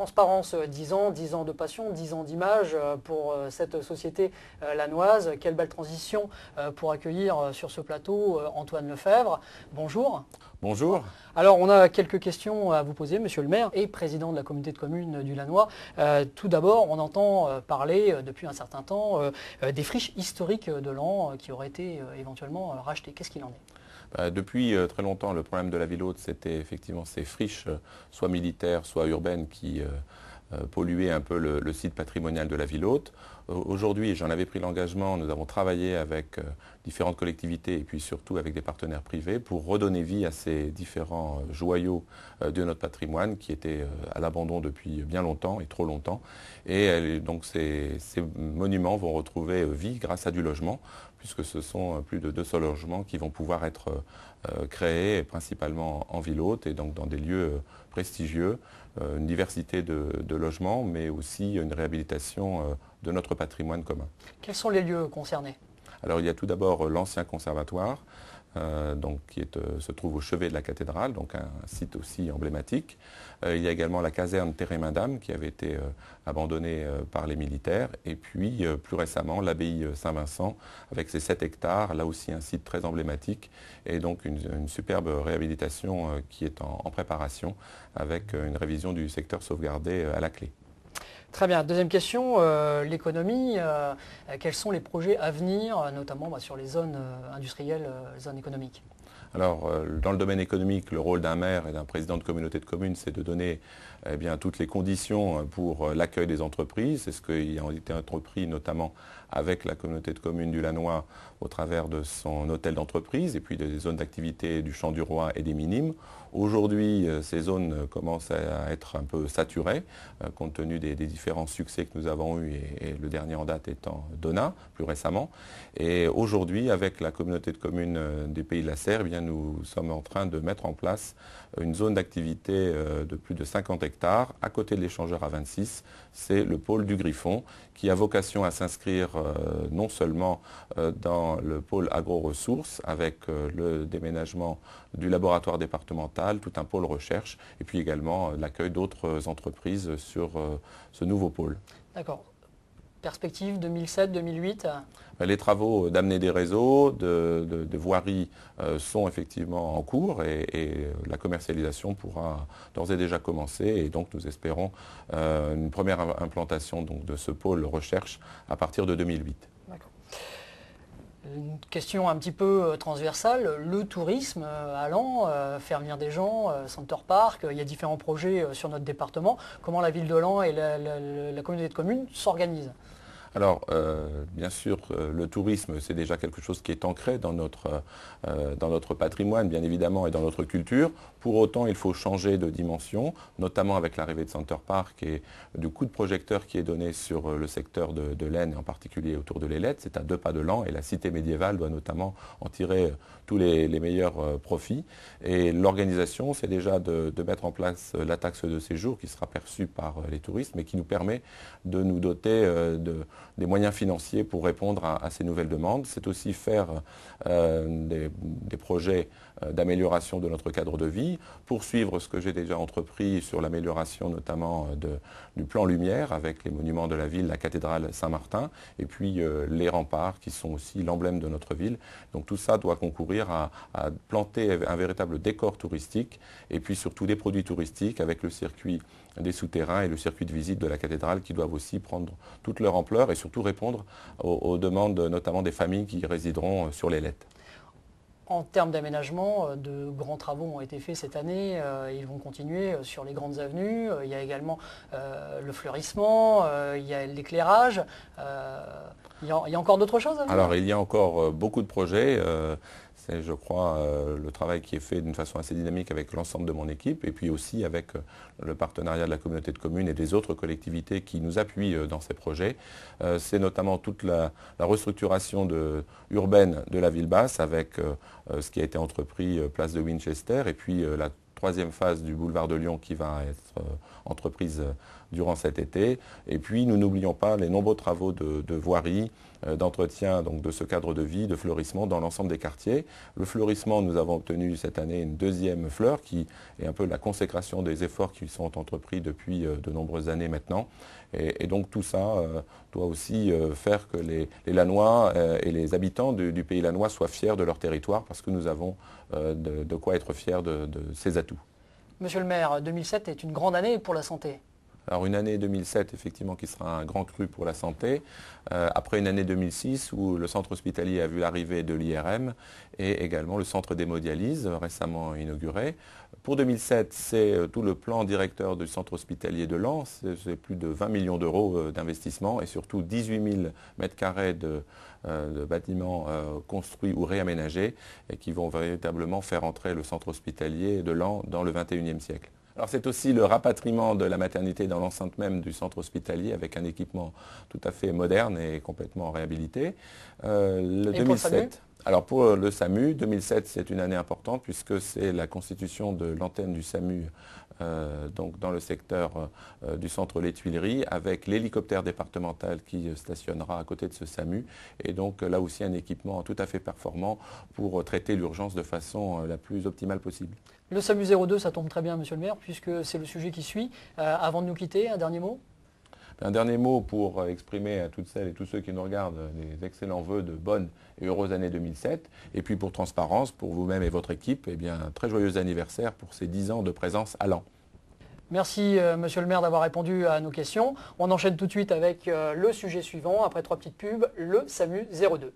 transparence, 10 ans de passion, 10 ans d'image pour cette société lannoise. Quelle belle transition pour accueillir sur ce plateau Antoine Lefebvre. Bonjour. Bonjour. Alors, on a quelques questions à vous poser, monsieur le maire et président de la communauté de communes du Lannoy. Tout d'abord, on entend parler depuis un certain temps des friches historiques de Laon qui auraient été éventuellement rachetées. Qu'est-ce qu'il en est ? Depuis très longtemps, le problème de la ville haute, c'était effectivement ces friches, soit militaires, soit urbaines, qui polluaient un peu le site patrimonial de la ville haute. Aujourd'hui, j'en avais pris l'engagement, nous avons travaillé avec différentes collectivités et puis surtout avec des partenaires privés pour redonner vie à ces différents joyaux de notre patrimoine qui étaient à l'abandon depuis bien longtemps et trop longtemps. Et donc ces monuments vont retrouver vie grâce à du logement, puisque ce sont plus de 200 logements qui vont pouvoir être créés principalement en ville haute et donc dans des lieux prestigieux, une diversité de logements, mais aussi une réhabilitation de notre patrimoine commun. Quels sont les lieux concernés ? Alors il y a tout d'abord l'ancien conservatoire, qui se trouve au chevet de la cathédrale, donc un site aussi emblématique. Il y a également la caserne Thérèmindame qui avait été abandonnée par les militaires. Et puis plus récemment l'abbaye Saint-Vincent avec ses 7 hectares, là aussi un site très emblématique et donc une superbe réhabilitation qui est en préparation avec une révision du secteur sauvegardé à la clé. Très bien. Deuxième question, l'économie. Quels sont les projets à venir, notamment sur les zones industrielles, zones économiques ? Alors, dans le domaine économique, le rôle d'un maire et d'un président de communauté de communes, c'est de donner toutes les conditions pour l'accueil des entreprises. C'est ce qui a été entrepris notamment avec la communauté de communes du Lannoy au travers de son hôtel d'entreprise et puis des zones d'activité du Champ du Roi et des Minimes. Aujourd'hui, ces zones commencent à être un peu saturées, compte tenu des différents succès que nous avons eus et le dernier en date étant Donat, plus récemment. Et aujourd'hui, avec la communauté de communes des Pays de la Serre, nous sommes en train de mettre en place une zone d'activité de plus de 50 hectares à côté de l'échangeur A26. C'est le pôle du Griffon qui a vocation à s'inscrire non seulement dans le pôle agro-ressources avec le déménagement du laboratoire départemental, tout un pôle recherche et puis également l'accueil d'autres entreprises sur ce nouveau pôle. D'accord. Perspective 2007-2008 ? Les travaux d'amener des réseaux, de voiries sont effectivement en cours et la commercialisation pourra d'ores et déjà commencer. Et donc nous espérons une première implantation donc, de ce pôle recherche à partir de 2008. D'accord. Une question un petit peu transversale, le tourisme à Laon, faire venir des gens, Center Park, il y a différents projets sur notre département. Comment la ville de Laon et la communauté de communes s'organisent ? Alors, bien sûr, le tourisme, c'est déjà quelque chose qui est ancré dans notre patrimoine, bien évidemment, et dans notre culture. Pour autant, il faut changer de dimension, notamment avec l'arrivée de Center Park et du coup de projecteur qui est donné sur le secteur de l'Aisne, et en particulier autour de l'Ailette. C'est à 2 pas de Laon et la cité médiévale doit notamment en tirer tous les meilleurs profits. Et l'organisation, c'est déjà de mettre en place la taxe de séjour qui sera perçue par les touristes, mais qui nous permet de nous doter des moyens financiers pour répondre à ces nouvelles demandes. C'est aussi faire des projets d'amélioration de notre cadre de vie, poursuivre ce que j'ai déjà entrepris sur l'amélioration notamment du plan lumière avec les monuments de la ville, la cathédrale Saint-Martin et puis les remparts qui sont aussi l'emblème de notre ville. Donc tout ça doit concourir à planter un véritable décor touristique et puis surtout des produits touristiques avec le circuit des souterrains et le circuit de visite de la cathédrale qui doivent aussi prendre toute leur ampleur et surtout répondre aux demandes notamment des familles qui résideront sur l'Ailette. En termes d'aménagement, de grands travaux ont été faits cette année, ils vont continuer sur les grandes avenues, il y a également le fleurissement, il y a l'éclairage, il y a encore d'autres choses à venir ? Alors il y a encore beaucoup de projets. C'est, je crois, le travail qui est fait d'une façon assez dynamique avec l'ensemble de mon équipe et puis aussi avec le partenariat de la communauté de communes et des autres collectivités qui nous appuient dans ces projets. C'est notamment toute la restructuration urbaine de la ville basse avec ce qui a été entrepris place de Winchester et puis la 3e phase du boulevard de Lyon qui va être entreprise durant cet été. Et puis nous n'oublions pas les nombreux travaux de voirie d'entretien donc, de ce cadre de vie, de fleurissement dans l'ensemble des quartiers. Le fleurissement, nous avons obtenu cette année une deuxième fleur qui est un peu la consécration des efforts qui sont entrepris depuis de nombreuses années maintenant. Et donc tout ça doit aussi faire que les Lannois et les habitants du pays lannois soient fiers de leur territoire parce que nous avons de quoi être fiers de ces atouts. Monsieur le maire, 2007 est une grande année pour la santé. Alors une année 2007 effectivement qui sera un grand cru pour la santé, après une année 2006 où le centre hospitalier a vu l'arrivée de l'IRM et également le centre d'hémodialyse récemment inauguré. Pour 2007, c'est tout le plan directeur du centre hospitalier de Lens, c'est plus de 20 millions d'euros d'investissement et surtout 18 000 mètres carrés de bâtiments construits ou réaménagés et qui vont véritablement faire entrer le centre hospitalier de Lens dans le 21e siècle. Alors c'est aussi le rapatriement de la maternité dans l'enceinte même du centre hospitalier avec un équipement tout à fait moderne et complètement réhabilité. Le 2007. Alors pour le SAMU, 2007 c'est une année importante puisque c'est la constitution de l'antenne du SAMU donc dans le secteur du centre Les Tuileries avec l'hélicoptère départemental qui stationnera à côté de ce SAMU et donc là aussi un équipement tout à fait performant pour traiter l'urgence de façon la plus optimale possible. Le SAMU 02, ça tombe très bien, monsieur le maire, puisque c'est le sujet qui suit. Avant de nous quitter, un dernier mot ? Un dernier mot pour exprimer à toutes celles et tous ceux qui nous regardent les excellents vœux de bonnes et heureuses années 2007. Et puis pour transparence, pour vous-même et votre équipe, eh bien, un très joyeux anniversaire pour ces 10 ans de présence à Lens. Merci monsieur le maire d'avoir répondu à nos questions. On enchaîne tout de suite avec le sujet suivant, après 3 petites pubs, le SAMU 02.